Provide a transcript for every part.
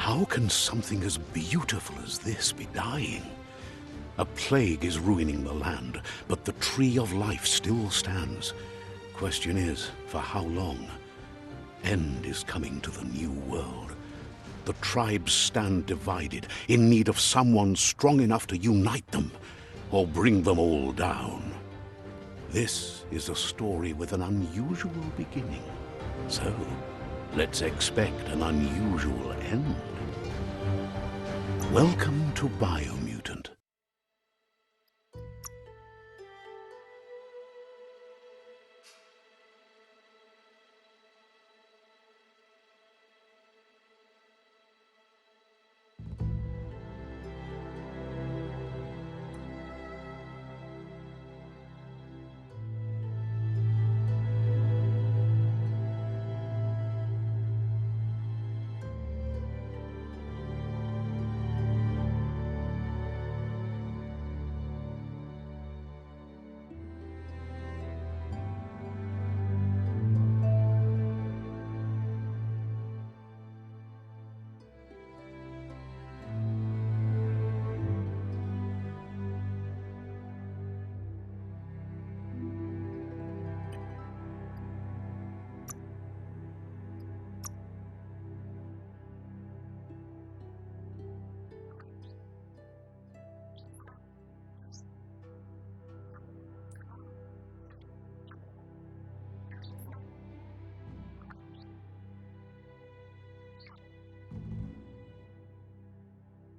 How can something as beautiful as this be dying? A plague is ruining the land, but the tree of life still stands. Question is, for how long? End is coming to the new world. The tribes stand divided, in need of someone strong enough to unite them, or bring them all down. This is a story with an unusual beginning. So, let's expect an unusual end. Welcome to Biomutant.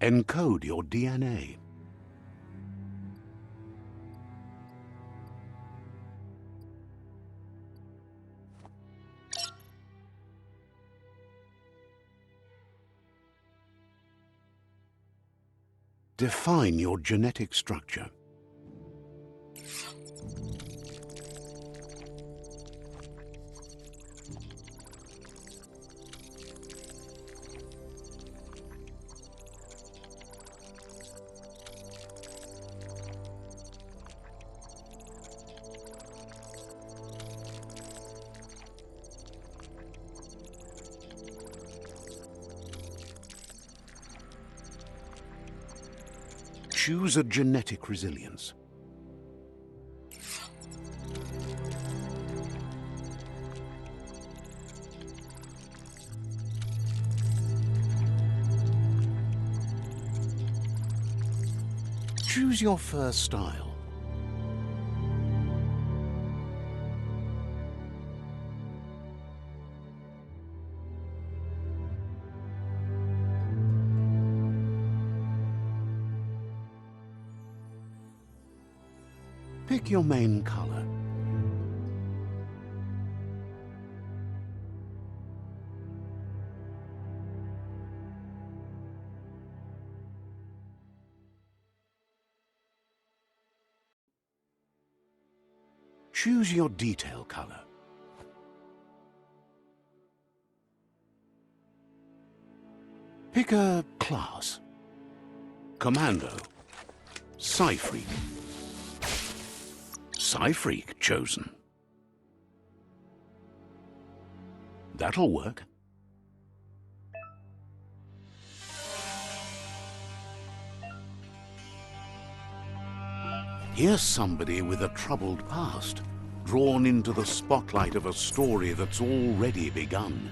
Encode your DNA. Define your genetic structure. Choose a genetic resilience. Choose your first style. Pick your main color. Choose your detail color. Pick a class. Commando. Psy-Freak. Psy-Freak chosen. That'll work. Here's somebody with a troubled past, drawn into the spotlight of a story that's already begun.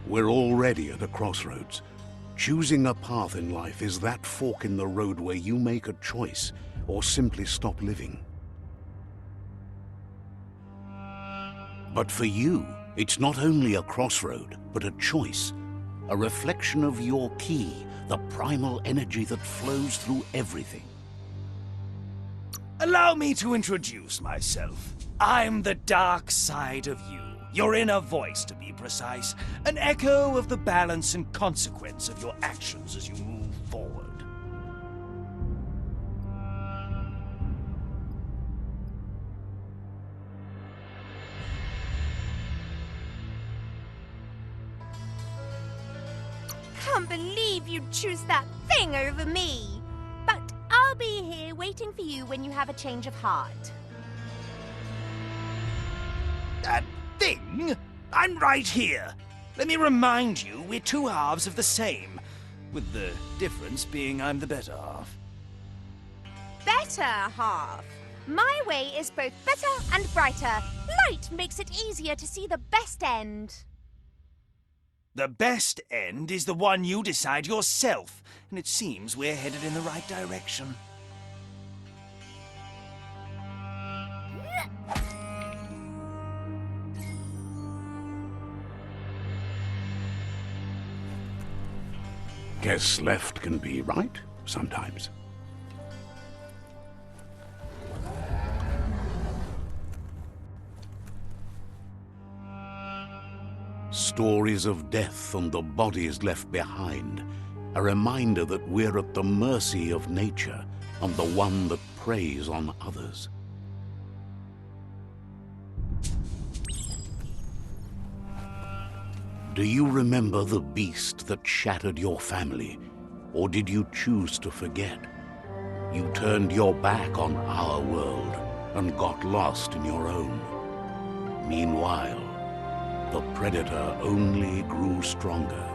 We're already at a crossroads. Choosing a path in life is that fork in the road where you make a choice or simply stop living. But for you, it's not only a crossroad, but a choice. A reflection of your key, the primal energy that flows through everything. Allow me to introduce myself. I'm the dark side of you. Your inner voice, to be precise. An echo of the balance and consequence of your actions as you move forward. Can't believe you'd choose that thing over me. But I'll be here waiting for you when you have a change of heart. That thing? I'm right here. Let me remind you, we're two halves of the same. With the difference being I'm the better half. Better half. My way is both better and brighter. Light makes it easier to see the best end. The best end is the one you decide yourself, and it seems we're headed in the right direction. Guess left can be right sometimes. Stories of death and the bodies left behind. A reminder that we're at the mercy of nature and the one that preys on others. Do you remember the beast that shattered your family, or did you choose to forget? You turned your back on our world and got lost in your own. Meanwhile, the predator only grew stronger.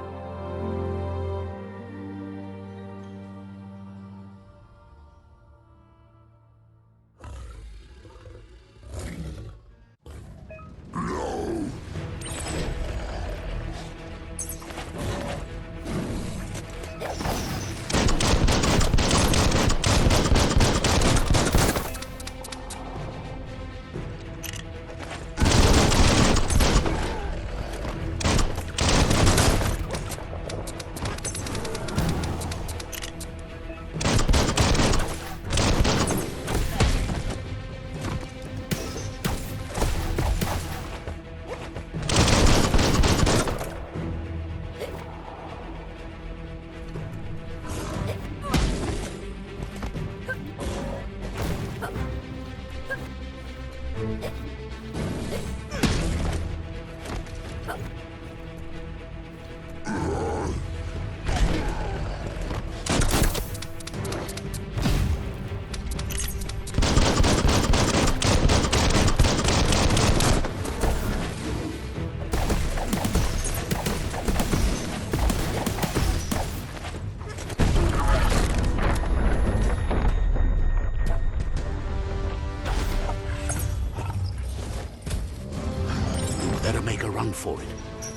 Better make a run for it.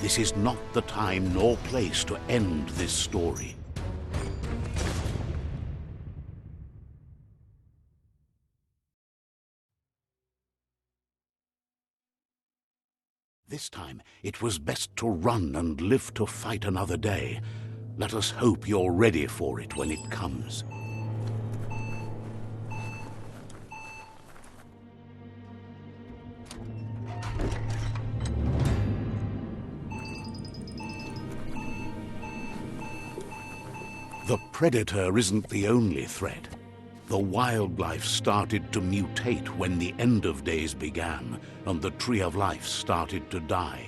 This is not the time nor place to end this story. This time, it was best to run and live to fight another day. Let us hope you're ready for it when it comes. The predator isn't the only threat. The wildlife started to mutate when the end of days began, and the tree of life started to die.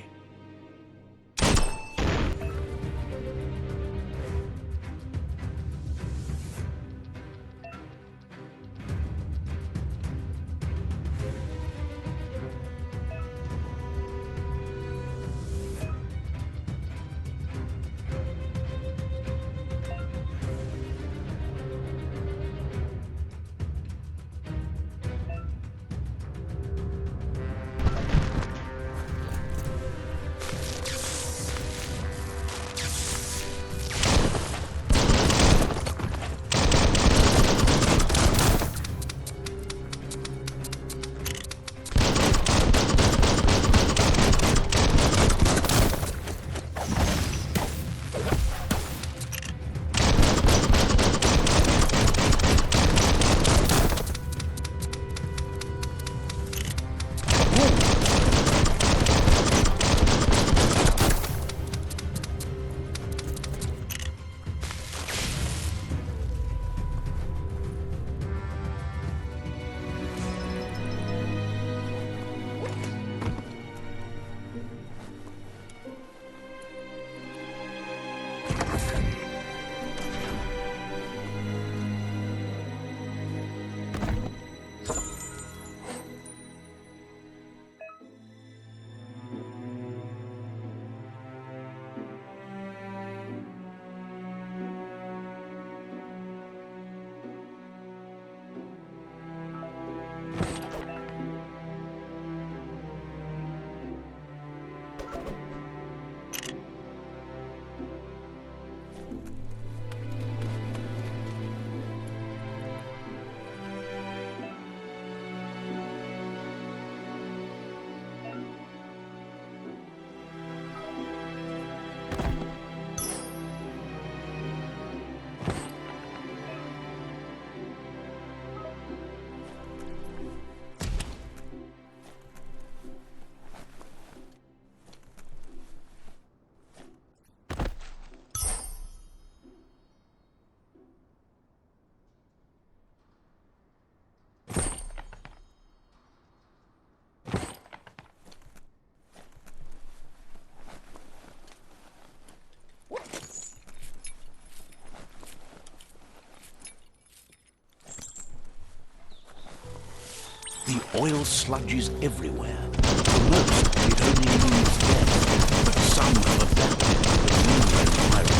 Oil sludges everywhere. For most, it only means death, but some have adapted to the new environment,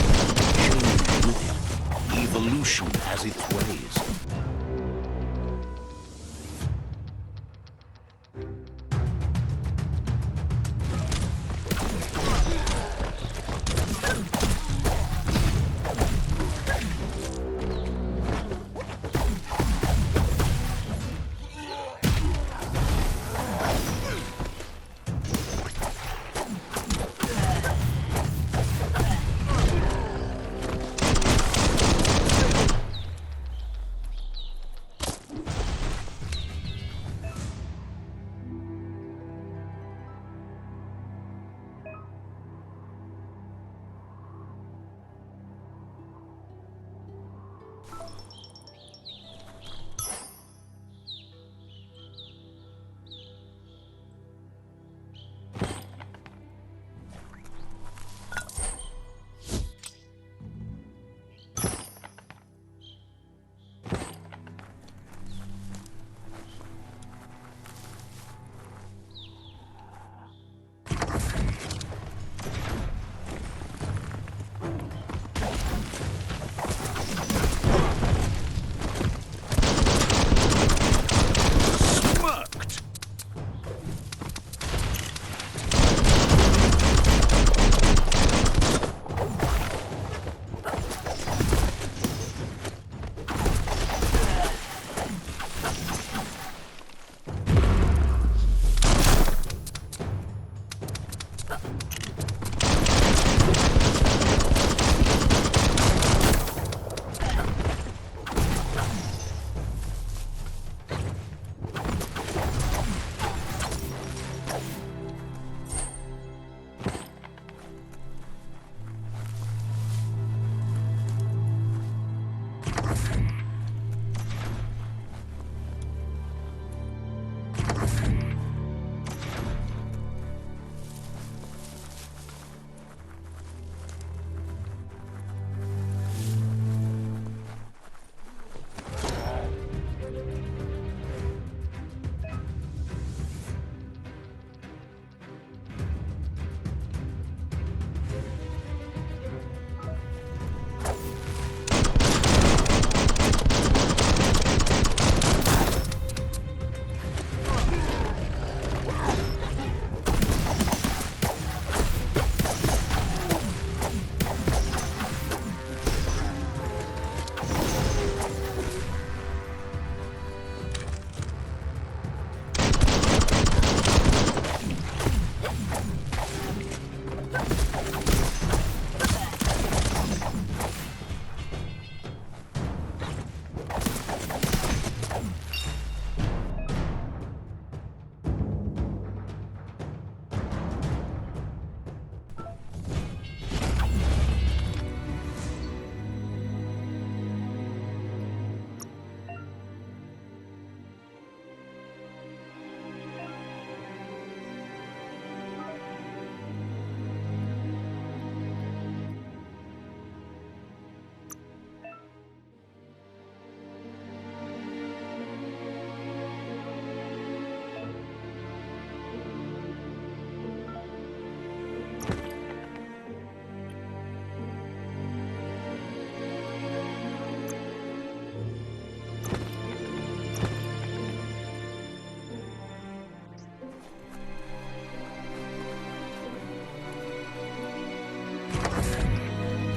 changed with it. Evolution has its ways.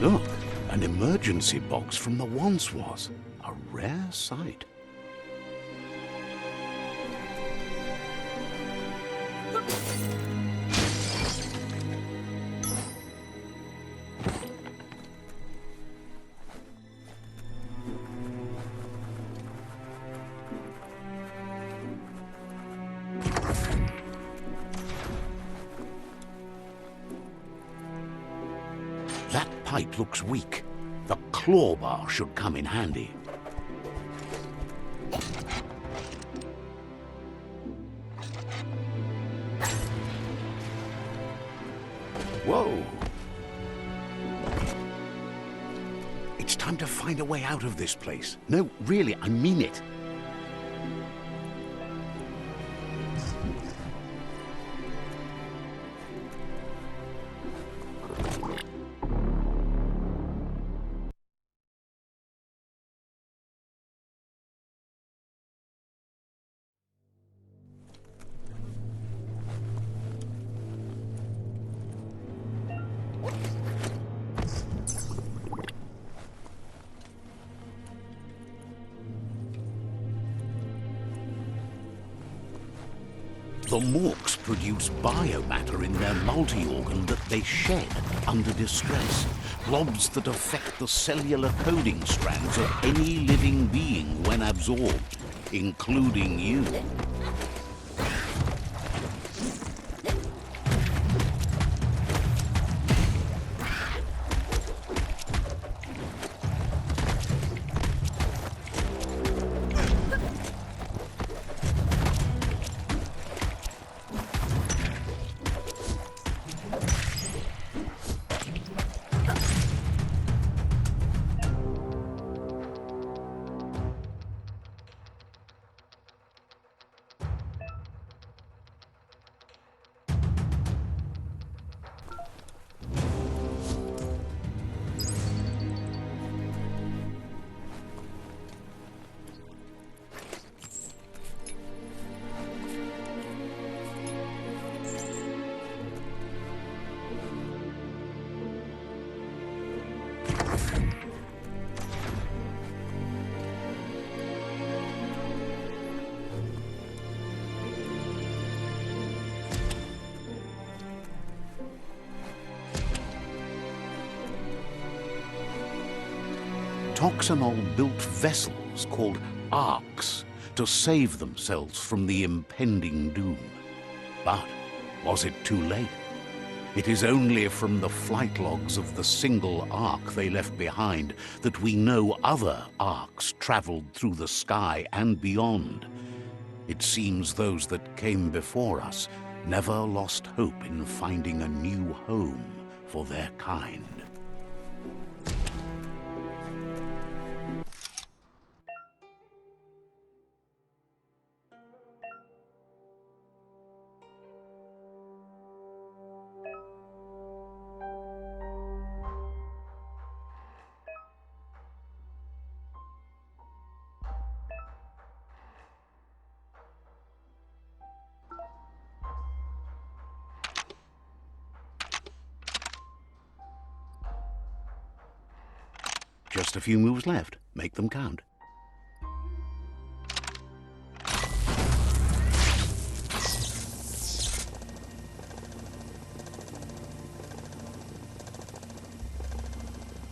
Look, an emergency box from the once was. A rare sight. That pipe looks weak. The claw bar should come in handy. Whoa! It's time to find a way out of this place. No, really, I mean it. The morks produce biomatter in their multi-organ that they shed under distress. Blobs that affect the cellular coding strands of any living being when absorbed, including you. Toxanol built vessels called arks to save themselves from the impending doom. But was it too late? It is only from the flight logs of the single ark they left behind that we know other arks traveled through the sky and beyond. It seems those that came before us never lost hope in finding a new home for their kind. Just a few moves left. Make them count.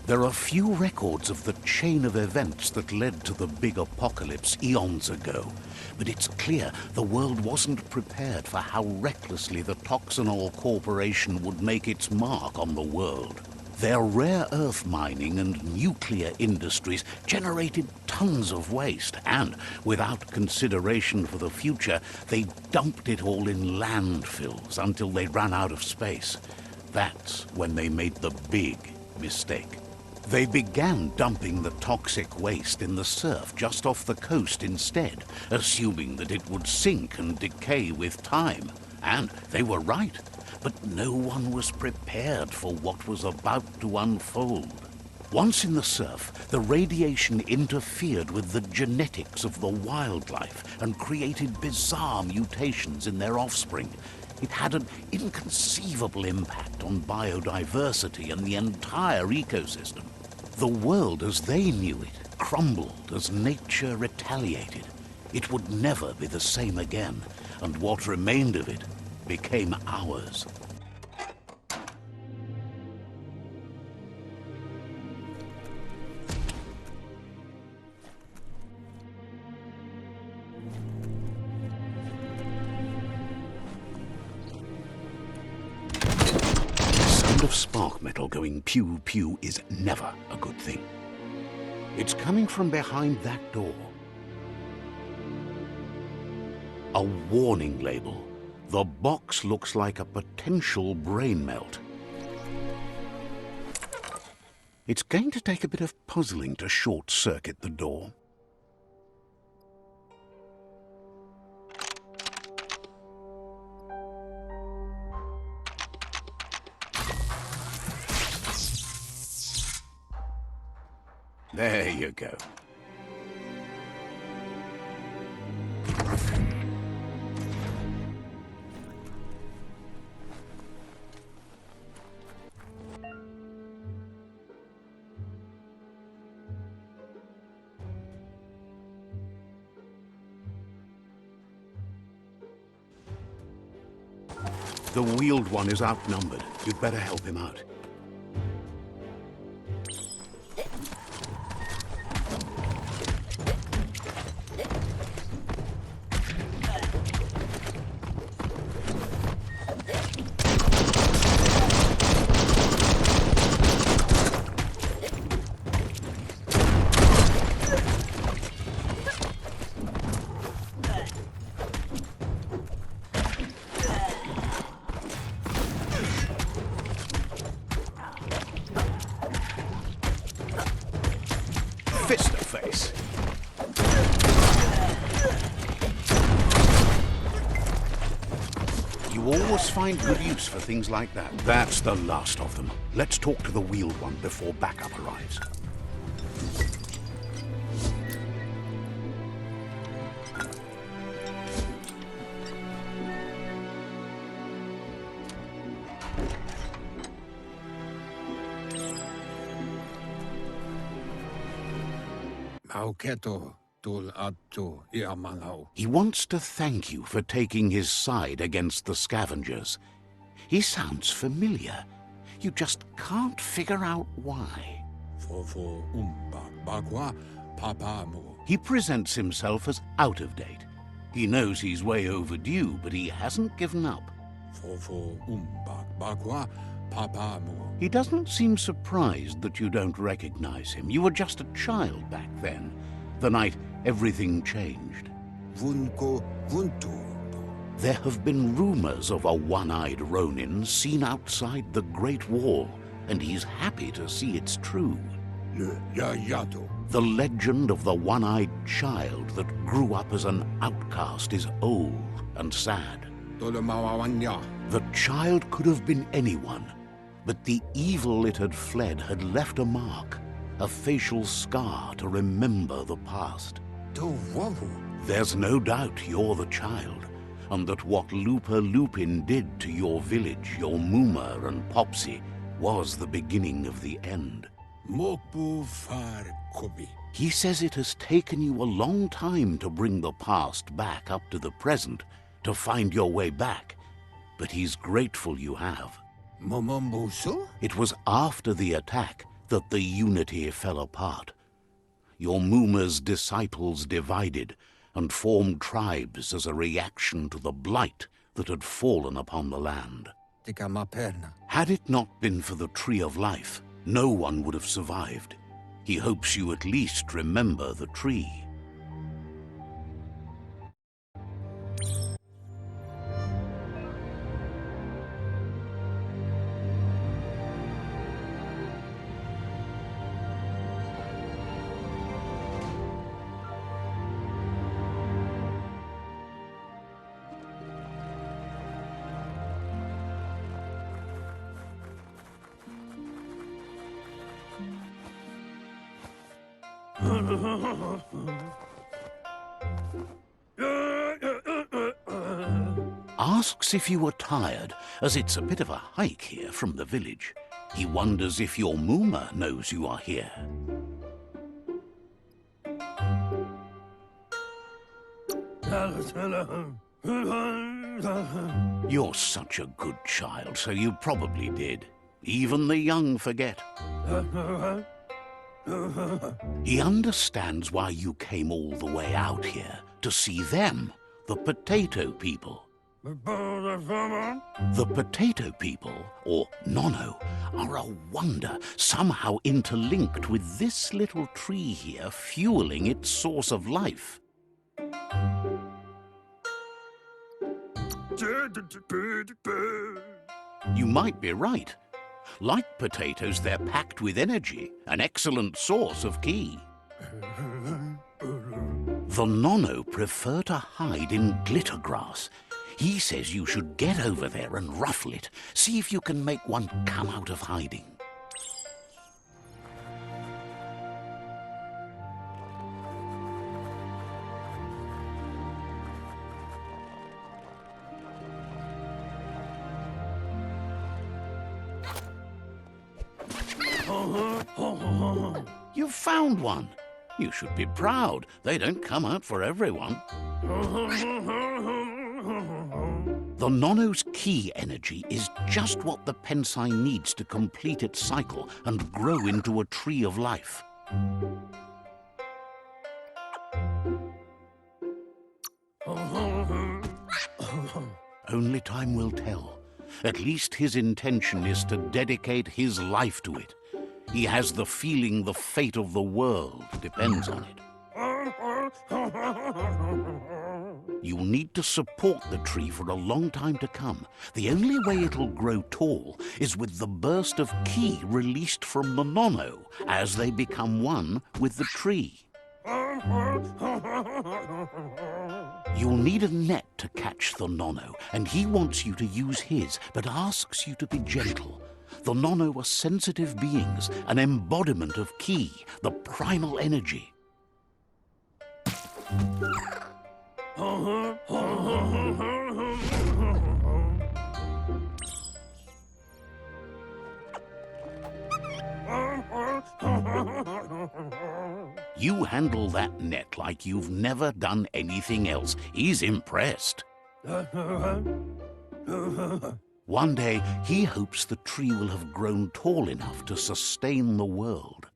There are few records of the chain of events that led to the big apocalypse eons ago, but it's clear the world wasn't prepared for how recklessly the Toxanol Corporation would make its mark on the world. Their rare earth mining and nuclear industries generated tons of waste, and without consideration for the future, they dumped it all in landfills until they ran out of space. That's when they made the big mistake. They began dumping the toxic waste in the surf just off the coast instead, assuming that it would sink and decay with time. And they were right. But no one was prepared for what was about to unfold. Once in the surf, the radiation interfered with the genetics of the wildlife and created bizarre mutations in their offspring. It had an inconceivable impact on biodiversity and the entire ecosystem. The world as they knew it crumbled as nature retaliated. It would never be the same again, and what remained of it became ours. The sound of spark metal going pew-pew is never a good thing. It's coming from behind that door. A warning label. The box looks like a potential brain melt. It's going to take a bit of puzzling to short-circuit the door. There you go. The wheeled one is outnumbered. You'd better help him out. Fist of face. You always find good use for things like that. That's the last of them. Let's talk to the wheeled one before backup arrives. He wants to thank you for taking his side against the scavengers. He sounds familiar. You just can't figure out why. He presents himself as out of date. He knows he's way overdue, but he hasn't given up. He doesn't seem surprised that you don't recognize him. You were just a child back then, the night everything changed. There have been rumors of a one-eyed Ronin seen outside the Great Wall, and he's happy to see it's true. The legend of the one-eyed child that grew up as an outcast is old and sad. The child could have been anyone, but the evil it had fled had left a mark, a facial scar to remember the past. There's no doubt you're the child, and that what Lupa Lupin did to your village, your Muma and Popsy, was the beginning of the end. He says it has taken you a long time to bring the past back up to the present, to find your way back, but he's grateful you have. It was after the attack that the unity fell apart. Your Muma's disciples divided and formed tribes as a reaction to the blight that had fallen upon the land. Had it not been for the Tree of Life, no one would have survived. He hopes you at least remember the tree. Asks if you were tired, as it's a bit of a hike here from the village. He wonders if your Muma knows you are here. You're such a good child, so you probably did. Even the young forget. He understands why you came all the way out here, to see them, the potato people. The potato people, or Nono, are a wonder, somehow interlinked with this little tree here fueling its source of life. You might be right. Like potatoes, they're packed with energy, an excellent source of ki. The Nono prefer to hide in glitter grass. He says you should get over there and ruffle it. See if you can make one come out of hiding. You've found one. You should be proud. They don't come out for everyone. The Nono's key energy is just what the Pensai needs to complete its cycle and grow into a tree of life. Only time will tell. At least his intention is to dedicate his life to it. He has the feeling the fate of the world depends on it. You'll need to support the tree for a long time to come. The only way it'll grow tall is with the burst of ki released from the Nono as they become one with the tree. You'll need a net to catch the Nono, and he wants you to use his, but asks you to be gentle. The Nono are sensitive beings, an embodiment of ki, the primal energy. You handle that net like you've never done anything else. He's impressed. One day, he hopes the tree will have grown tall enough to sustain the world.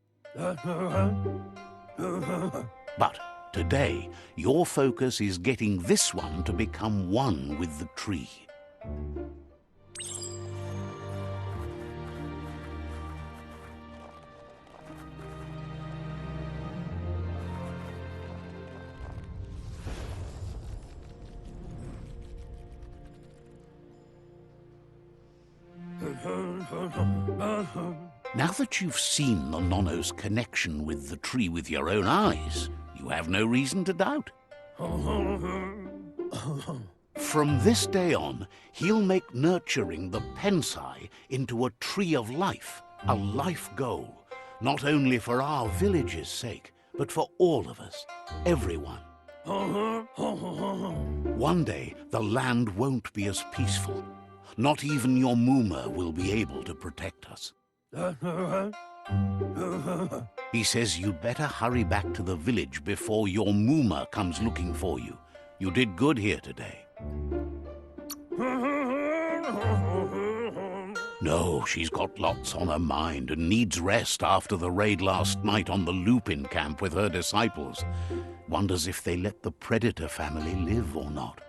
But today, your focus is getting this one to become one with the tree. Now that you've seen the Nono's connection with the tree with your own eyes, you have no reason to doubt. From this day on, he'll make nurturing the Pensai into a tree of life, a life goal, not only for our village's sake, but for all of us, everyone. One day, the land won't be as peaceful. Not even your Muma will be able to protect us. He says you'd better hurry back to the village before your Muma comes looking for you. You did good here today. No, she's got lots on her mind and needs rest after the raid last night on the Lupin camp with her disciples. Wonders if they let the Predator family live or not.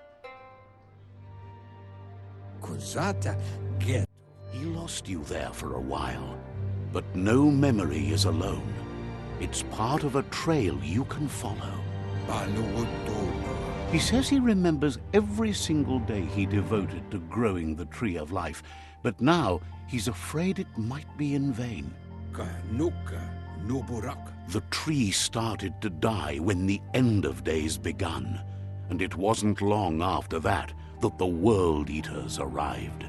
He lost you there for a while, but no memory is alone. It's part of a trail you can follow. He says he remembers every single day he devoted to growing the Tree of Life, but now he's afraid it might be in vain. The tree started to die when the end of days begun, and it wasn't long after that that the World Eaters arrived.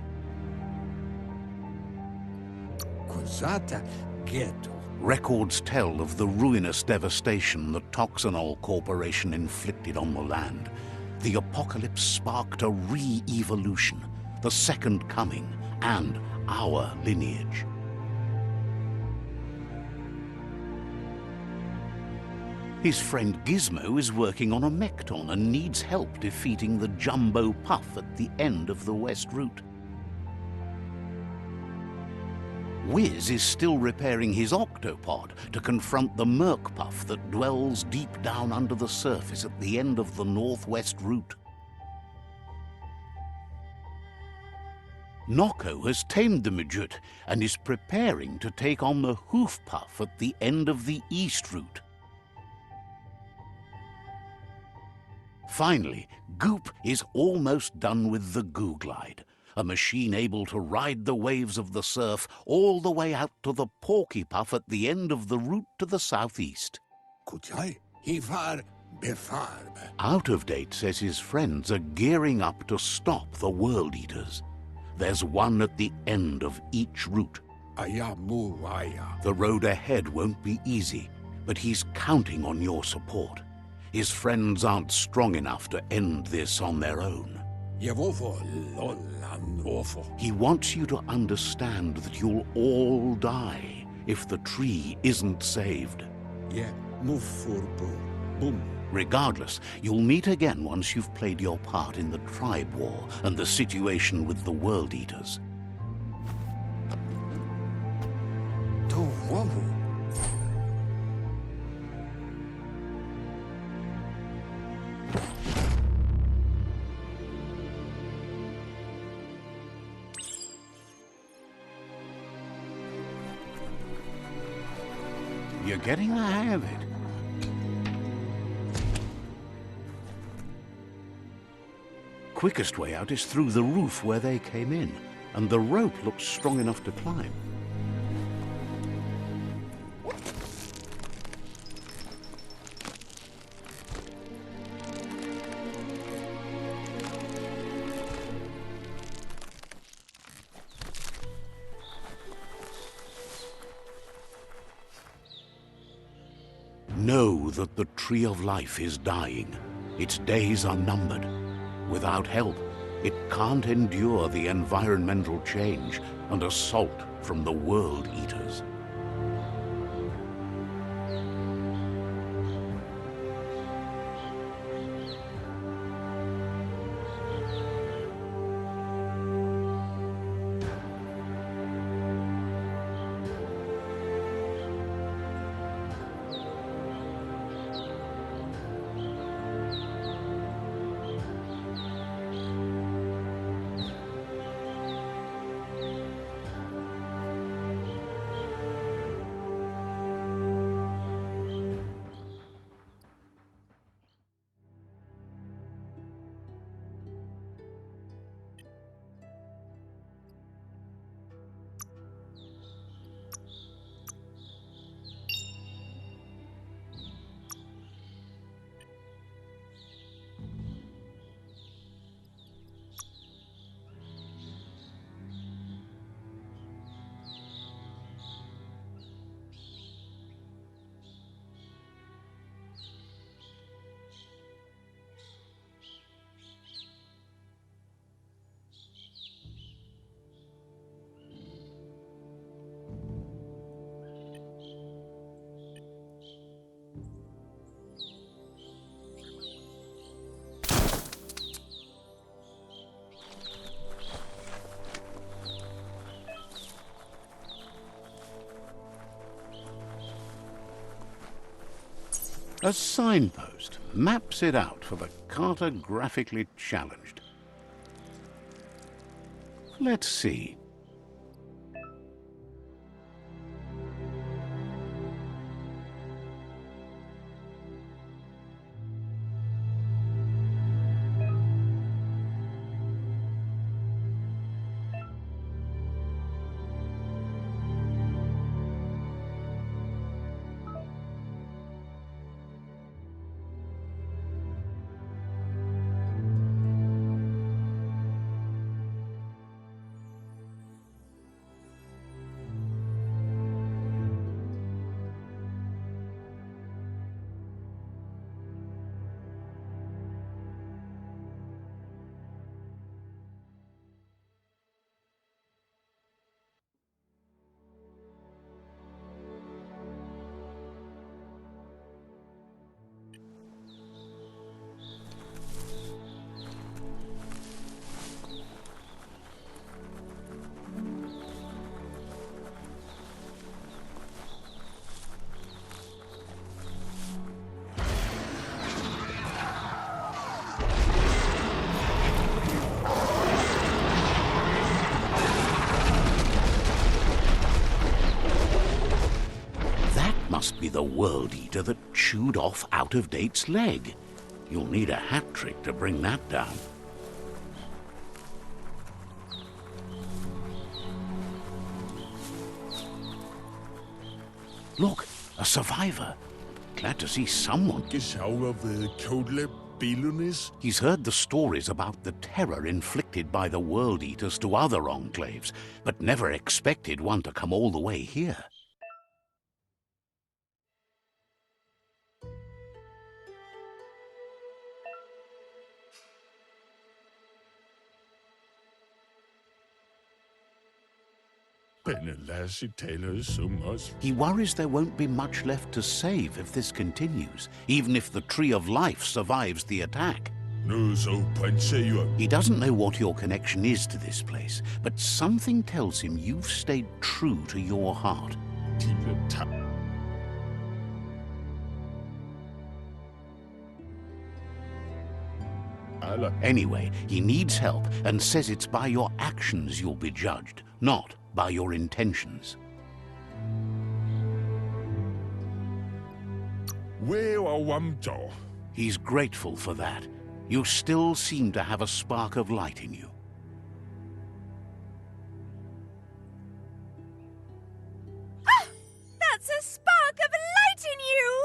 Records tell of the ruinous devastation the Toxanol Corporation inflicted on the land. The apocalypse sparked a re-evolution, the Second Coming, and our lineage. His friend Gizmo is working on a Mekton and needs help defeating the Jumbo Puff at the end of the West Route. Wiz is still repairing his octopod to confront the Merc Puff that dwells deep down under the surface at the end of the Northwest Route. Noko has tamed the Midget and is preparing to take on the Hoof Puff at the end of the East Route. Finally, Goop is almost done with the Googlide, a machine able to ride the waves of the surf all the way out to the Porky Puff at the end of the route to the southeast. Out of Date says his friends are gearing up to stop the World Eaters. There's one at the end of each route. The road ahead won't be easy, but he's counting on your support. His friends aren't strong enough to end this on their own. He wants you to understand that you'll all die if the tree isn't saved. Regardless, you'll meet again once you've played your part in the tribe war and the situation with the World Eaters. You're getting the hang of it. Quickest way out is through the roof where they came in, and the rope looks strong enough to climb. Know that the Tree of Life is dying. Its days are numbered. Without help, it can't endure the environmental change and assault from the World Eaters. A signpost maps it out for the cartographically challenged. Let's see. Must be the World Eater that chewed off Out-of-Date's leg. You'll need a hat trick to bring that down. Look, a survivor. Glad to see someone. He's heard the stories about the terror inflicted by the World Eaters to other enclaves, but never expected one to come all the way here. He worries there won't be much left to save if this continues, even if the Tree of Life survives the attack. He doesn't know what your connection is to this place, but something tells him you've stayed true to your heart. Anyway, he needs help and says it's by your actions you'll be judged, not by your intentions. He's grateful for that. You still seem to have a spark of light in you. Ah! That's a spark of light in you!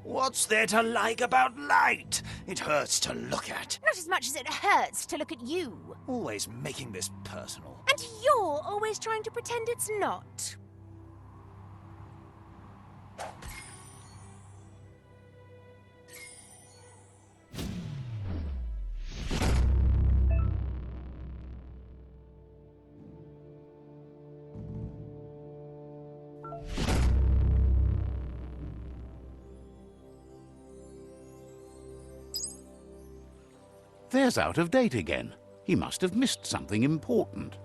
What's there to like about light? It hurts to look at. Not as much as it hurts to look at you. Always making this personal. And you're always trying to pretend it's not. There's Out of Date again. He must have missed something important.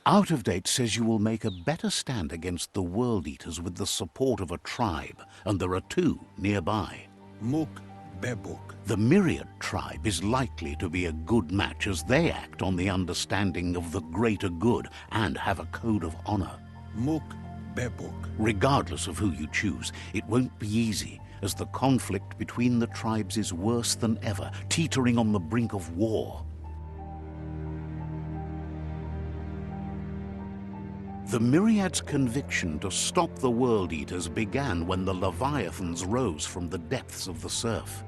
Out of Date says you will make a better stand against the World Eaters with the support of a tribe, and there are two nearby. The Myriad tribe is likely to be a good match as they act on the understanding of the greater good and have a code of honor. Regardless of who you choose, it won't be easy, as the conflict between the tribes is worse than ever, teetering on the brink of war. The Myriad's conviction to stop the World Eaters began when the Leviathans rose from the depths of the surf.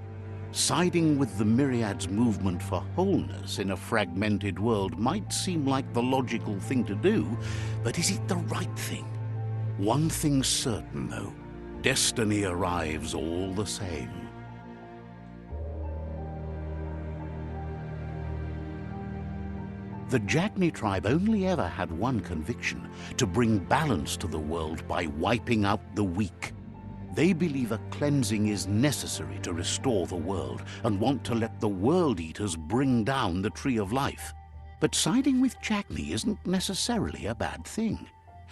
Siding with the Myriad's movement for wholeness in a fragmented world might seem like the logical thing to do, but is it the right thing? One thing's certain, though. Destiny arrives all the same. The Jagni tribe only ever had one conviction: to bring balance to the world by wiping out the weak. They believe a cleansing is necessary to restore the world and want to let the World Eaters bring down the Tree of Life. But siding with Jagni isn't necessarily a bad thing.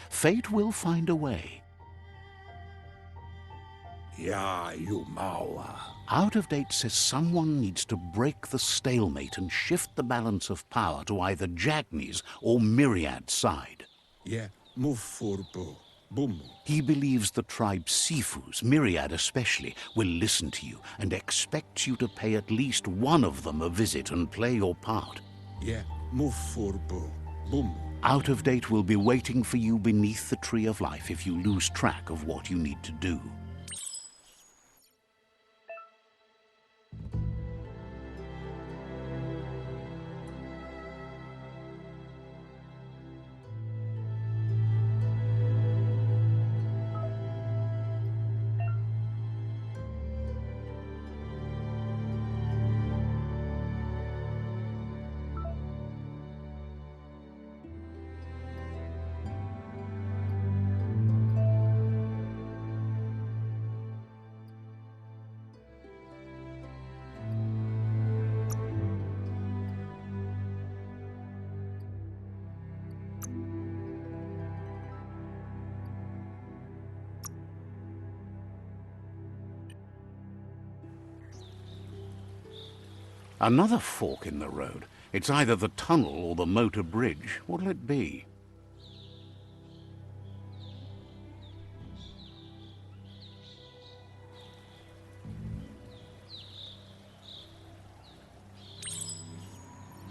Fate will find a way. Out of Date says someone needs to break the stalemate and shift the balance of power to either Jagni's or Myriad's side. He believes the tribe Sifus, Myriad especially, will listen to you and expects you to pay at least one of them a visit and play your part. Out of Date will be waiting for you beneath the Tree of Life if you lose track of what you need to do. Another fork in the road. It's either the tunnel or the motor bridge. What'll it be?